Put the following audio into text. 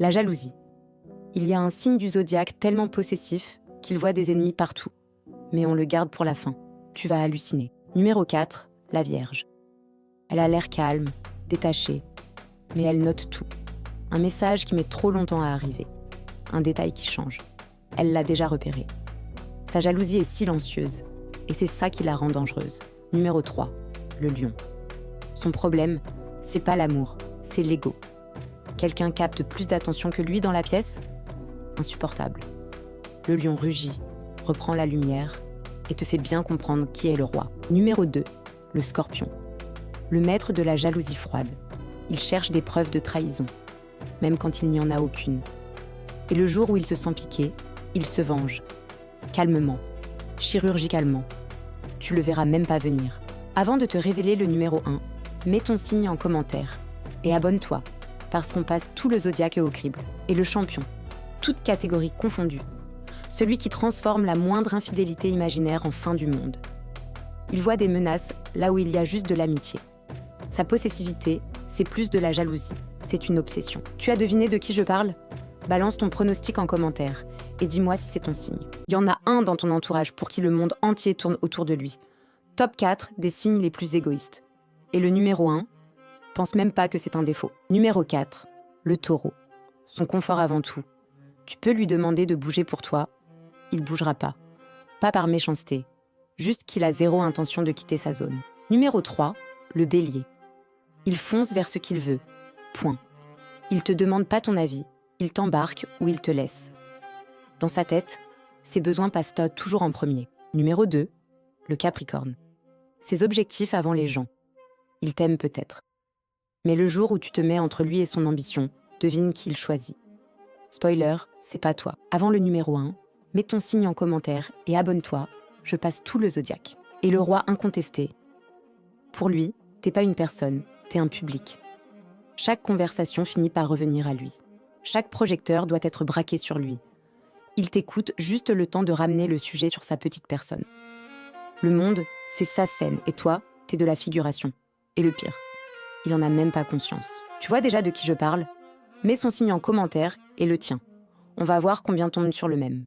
La jalousie. Il y a un signe du zodiaque tellement possessif qu'il voit des ennemis partout. Mais on le garde pour la fin. Tu vas halluciner. Numéro 4, la Vierge. Elle a l'air calme, détachée, mais elle note tout. Un message qui met trop longtemps à arriver. Un détail qui change. Elle l'a déjà repéré. Sa jalousie est silencieuse, et c'est ça qui la rend dangereuse. Numéro 3, le Lion. Son problème, c'est pas l'amour, c'est l'ego. Quelqu'un capte plus d'attention que lui dans la pièce? Insupportable. Le Lion rugit, reprend la lumière et te fait bien comprendre qui est le roi. Numéro 2, le Scorpion. Le maître de la jalousie froide. Il cherche des preuves de trahison, même quand il n'y en a aucune. Et le jour où il se sent piqué, il se venge. Calmement, chirurgicalement. Tu le verras même pas venir. Avant de te révéler le numéro 1, mets ton signe en commentaire. Et abonne-toi, parce qu'on passe tout le zodiaque au crible. Et le champion, toute catégorie confondue. Celui qui transforme la moindre infidélité imaginaire en fin du monde. Il voit des menaces là où il y a juste de l'amitié. Sa possessivité, c'est plus de la jalousie. C'est une obsession. Tu as deviné de qui je parle? Balance ton pronostic en commentaire et dis-moi si c'est ton signe. Il y en a un dans ton entourage pour qui le monde entier tourne autour de lui. Top 4 des signes les plus égoïstes. Et le numéro 1, pense même pas que c'est un défaut. Numéro 4, le Taureau. Son confort avant tout. Tu peux lui demander de bouger pour toi, il bougera pas. Pas par méchanceté, juste qu'il a zéro intention de quitter sa zone. Numéro 3, le Bélier. Il fonce vers ce qu'il veut. Point. Il te demande pas ton avis, il t'embarque ou il te laisse. Dans sa tête, ses besoins passent toujours en premier. Numéro 2, le Capricorne. Ses objectifs avant les gens. Il t'aime peut-être. Mais le jour où tu te mets entre lui et son ambition, devine qui il choisit. Spoiler, c'est pas toi. Avant le numéro 1, mets ton signe en commentaire et abonne-toi, je passe tout le zodiaque. Et le roi incontesté. Pour lui, t'es pas une personne, t'es un public. Chaque conversation finit par revenir à lui. Chaque projecteur doit être braqué sur lui. Il t'écoute juste le temps de ramener le sujet sur sa petite personne. Le monde, c'est sa scène, et toi, t'es de la figuration. Et le pire, il en a même pas conscience. Tu vois déjà de qui je parle? Mets son signe en commentaire et le tien. On va voir combien tombe sur le même.